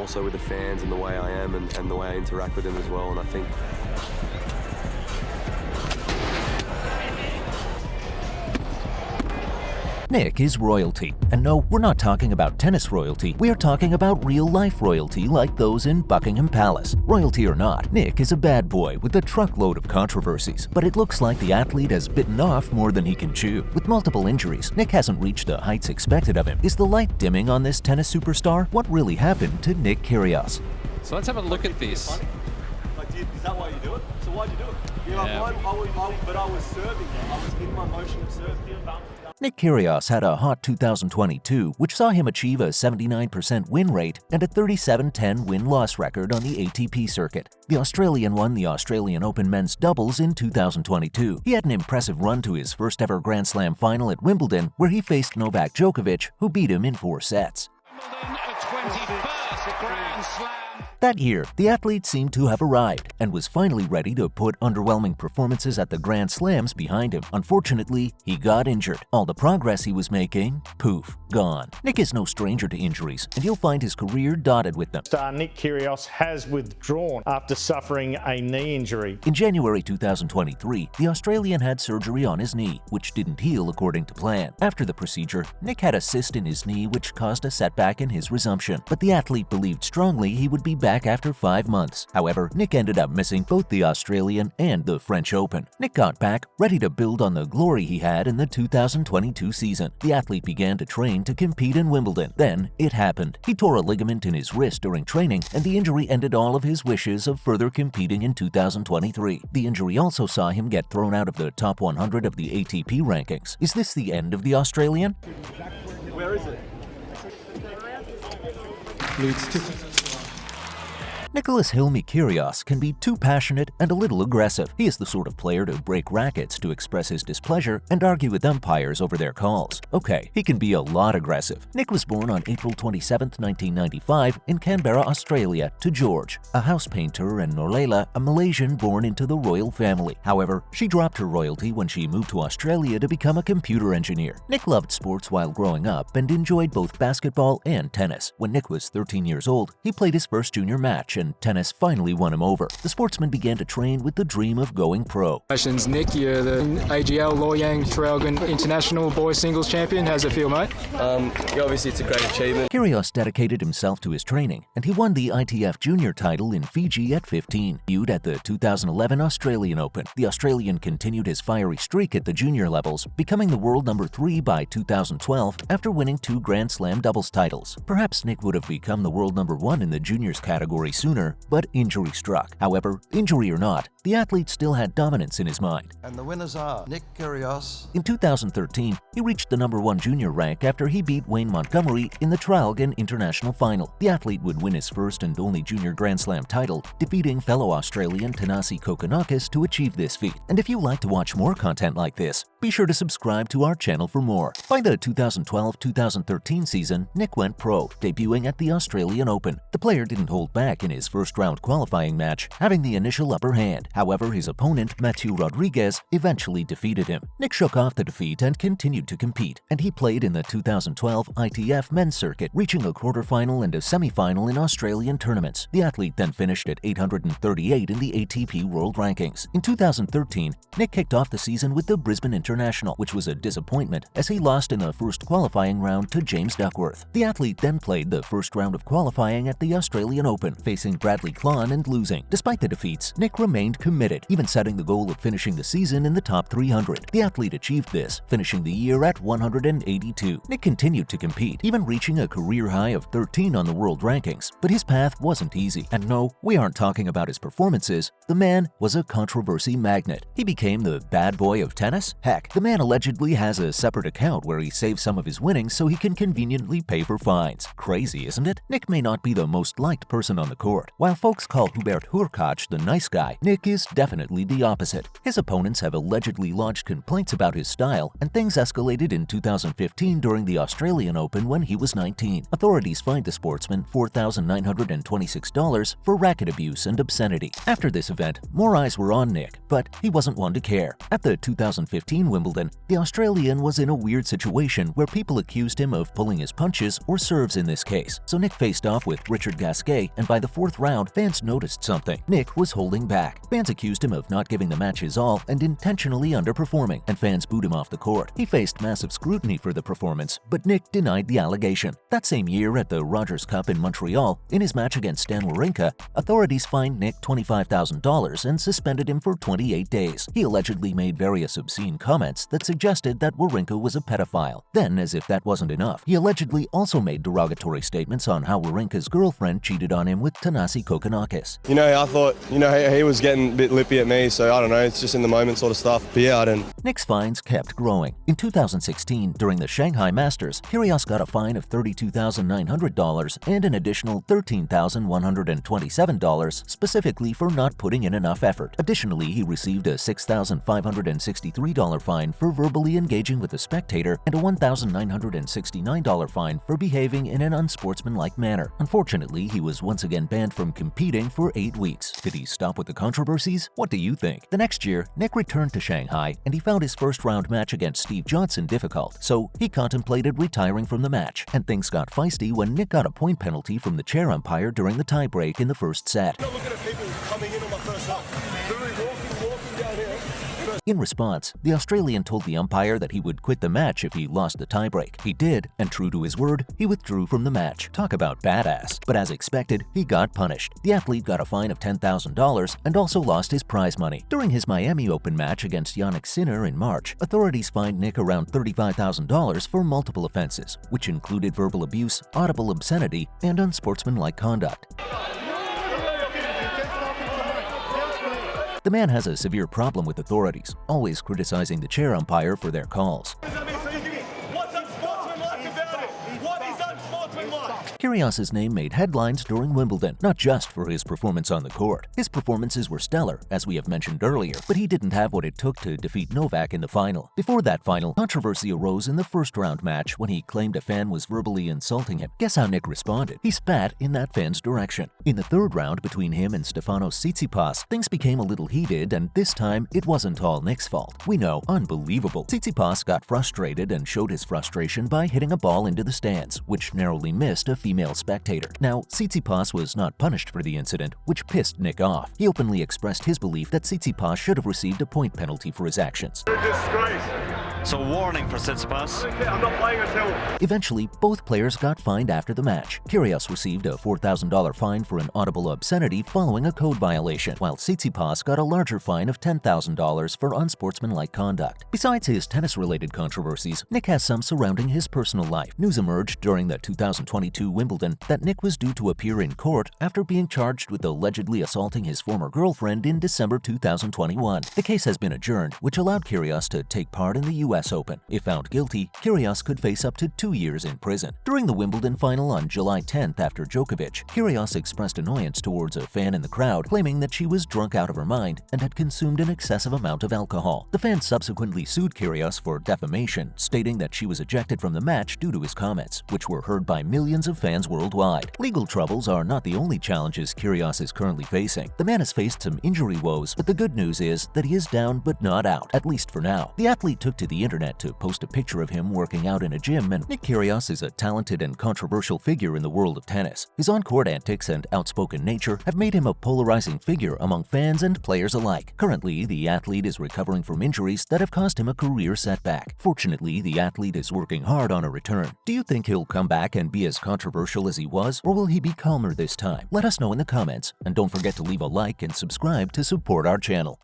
more so with the fans and the way I am and the way I interact with them as well. And I think Nick is royalty. And no, we're not talking about tennis royalty, we are talking about real-life royalty like those in Buckingham Palace. Royalty or not, Nick is a bad boy with a truckload of controversies. But it looks like the athlete has bitten off more than he can chew. With multiple injuries, Nick hasn't reached the heights expected of him. Is the light dimming on this tennis superstar? What really happened to Nick Kyrgios? So let's have a look at this. Is that why you do it? So why'd you do it? But I was serving. I was in my motion of serve. Nick Kyrgios had a hot 2022, which saw him achieve a 79% win rate and a 37-10 win-loss record on the ATP circuit. The Australian won the Australian Open men's doubles in 2022. He had an impressive run to his first-ever Grand Slam final at Wimbledon, where he faced Novak Djokovic, who beat him in 4 sets. Wimbledon, a 21st Grand Slam. That year, the athlete seemed to have arrived and was finally ready to put underwhelming performances at the Grand Slams behind him. Unfortunately, he got injured. All the progress he was making, poof, gone. Nick is no stranger to injuries, and you'll find his career dotted with them. Star Nick Kyrgios has withdrawn after suffering a knee injury. In January 2023, the Australian had surgery on his knee, which didn't heal according to plan. After the procedure, Nick had a cyst in his knee which caused a setback in his resumption, but the athlete believed strongly he would be back after 5 months. However, Nick ended up missing both the Australian and the French Open. Nick got back, ready to build on the glory he had in the 2022 season. The athlete began to train to compete in Wimbledon. Then, it happened. He tore a ligament in his wrist during training, and the injury ended all of his wishes of further competing in 2023. The injury also saw him get thrown out of the top 100 of the ATP rankings. Is this the end of the Australian? Where is it? Nicholas Hilmi Kyrgios can be too passionate and a little aggressive. He is the sort of player to break rackets to express his displeasure and argue with umpires over their calls. Okay, he can be a lot aggressive. Nick was born on April 27, 1995 in Canberra, Australia, to George, a house painter, and Norleila, a Malaysian born into the royal family. However, she dropped her royalty when she moved to Australia to become a computer engineer. Nick loved sports while growing up and enjoyed both basketball and tennis. When Nick was 13 years old, he played his first junior match, and tennis finally won him over. The sportsman began to train with the dream of going pro. Congratulations, Nick. You're the AGL Loyang Traralgon International Boys Singles Champion. How's it feel, mate? Yeah, obviously it's a great achievement. Kyrgios dedicated himself to his training, and he won the ITF Junior title in Fiji at 15. Viewed at the 2011 Australian Open, the Australian continued his fiery streak at the junior levels, becoming the world number 3 by 2012 after winning 2 Grand Slam doubles titles. Perhaps Nick would have become the world number 1 in the juniors category sooner, but injury struck. However, injury or not, the athlete still had dominance in his mind. And the winners are Nick Kyrgios. In 2013, he reached the number 1 junior rank after he beat Wayne Montgomery in the Traralgon International Final. The athlete would win his first and only junior Grand Slam title, defeating fellow Australian Thanasi Kokkinakis to achieve this feat. And if you'd like to watch more content like this, be sure to subscribe to our channel for more. By the 2012-2013 season, Nick went pro, debuting at the Australian Open. The player didn't hold back in his first-round qualifying match, having the initial upper hand. However, his opponent, Mathieu Rodriguez, eventually defeated him. Nick shook off the defeat and continued to compete, and he played in the 2012 ITF men's circuit, reaching a quarterfinal and a semifinal in Australian tournaments. The athlete then finished at 838 in the ATP World Rankings. In 2013, Nick kicked off the season with the Brisbane International, which was a disappointment as he lost in the first qualifying round to James Duckworth. The athlete then played the first round of qualifying at the Australian Open, facing Bradley Klahn and losing. Despite the defeats, Nick remained committed, even setting the goal of finishing the season in the top 300. The athlete achieved this, finishing the year at 182. Nick continued to compete, even reaching a career high of 13 on the world rankings. But his path wasn't easy. And no, we aren't talking about his performances. The man was a controversy magnet. He became the bad boy of tennis? Heck, the man allegedly has a separate account where he saves some of his winnings so he can conveniently pay for fines. Crazy, isn't it? Nick may not be the most liked person on the court, court. While folks call Hubert Hurkacz the nice guy, Nick is definitely the opposite. His opponents have allegedly lodged complaints about his style, and things escalated in 2015 during the Australian Open when he was 19. Authorities fined the sportsman $4,926 for racket abuse and obscenity. After this event, more eyes were on Nick, but he wasn't one to care. At the 2015 Wimbledon, the Australian was in a weird situation where people accused him of pulling his punches, or serves in this case. So Nick faced off with Richard Gasquet, and by the fourth round, fans noticed something. Nick was holding back. Fans accused him of not giving the match his all and intentionally underperforming, and fans booed him off the court. He faced massive scrutiny for the performance, but Nick denied the allegation. That same year at the Rogers Cup in Montreal, in his match against Stan Wawrinka, authorities fined Nick $25,000 and suspended him for 28 days. He allegedly made various obscene comments that suggested that Wawrinka was a pedophile. Then, as if that wasn't enough, he allegedly also made derogatory statements on how Wawrinka's girlfriend cheated on him with Thanasi Kokkinakis. I thought, he was getting a bit lippy at me, so I don't know, it's just in the moment sort of stuff. But yeah, I didn't. Nick's fines kept growing. In 2016, during the Shanghai Masters, Kyrgios got a fine of $32,900 and an additional $13,127 specifically for not putting in enough effort. Additionally, he received a $6,563 fine for verbally engaging with a spectator and a $1,969 fine for behaving in an unsportsmanlike manner. Unfortunately, he was once again banned from competing for 8 weeks. Did he stop with the controversies? What do you think? The next year, Nick returned to Shanghai and he found his first-round match against Steve Johnson difficult, so he contemplated retiring from the match. And things got feisty when Nick got a point penalty from the chair umpire during the tiebreak in the first set. In response, the Australian told the umpire that he would quit the match if he lost the tiebreak. He did, and true to his word, he withdrew from the match. Talk about badass. But as expected, he got punished. The athlete got a fine of $10,000 and also lost his prize money. During his Miami Open match against Jannik Sinner in March, authorities fined Nick around $35,000 for multiple offenses, which included verbal abuse, audible obscenity, and unsportsmanlike conduct. The man has a severe problem with authorities, always criticizing the chair umpire for their calls. Kyrgios' name made headlines during Wimbledon, not just for his performance on the court. His performances were stellar, as we have mentioned earlier, but he didn't have what it took to defeat Novak in the final. Before that final, controversy arose in the first-round match when he claimed a fan was verbally insulting him. Guess how Nick responded? He spat in that fan's direction. In the third round between him and Stefanos Tsitsipas, things became a little heated, and this time it wasn't all Nick's fault. We know, unbelievable. Tsitsipas got frustrated and showed his frustration by hitting a ball into the stands, which narrowly missed a female spectator. Now, Tsitsipas was not punished for the incident, which pissed Nick off. He openly expressed his belief that Tsitsipas should have received a point penalty for his actions. So warning for Tsitsipas. I'm not playing until... Eventually, both players got fined after the match. Kyrgios received a $4,000 fine for an audible obscenity following a code violation, while Tsitsipas got a larger fine of $10,000 for unsportsmanlike conduct. Besides his tennis-related controversies, Nick has some surrounding his personal life. News emerged during the 2022 Wimbledon that Nick was due to appear in court after being charged with allegedly assaulting his former girlfriend in December 2021. The case has been adjourned, which allowed Kyrgios to take part in the US Open. If found guilty, Kyrgios could face up to 2 years in prison. During the Wimbledon final on July 10th after Djokovic, Kyrgios expressed annoyance towards a fan in the crowd, claiming that she was drunk out of her mind and had consumed an excessive amount of alcohol. The fan subsequently sued Kyrgios for defamation, stating that she was ejected from the match due to his comments, which were heard by millions of fans worldwide. Legal troubles are not the only challenges Kyrgios is currently facing. The man has faced some injury woes, but the good news is that he is down but not out, at least for now. The athlete took to the internet to post a picture of him working out in a gym, and Nick Kyrgios is a talented and controversial figure in the world of tennis. His on-court antics and outspoken nature have made him a polarizing figure among fans and players alike. Currently, the athlete is recovering from injuries that have caused him a career setback. Fortunately, the athlete is working hard on a return. Do you think he'll come back and be as controversial as he was, or will he be calmer this time? Let us know in the comments, and don't forget to leave a like and subscribe to support our channel.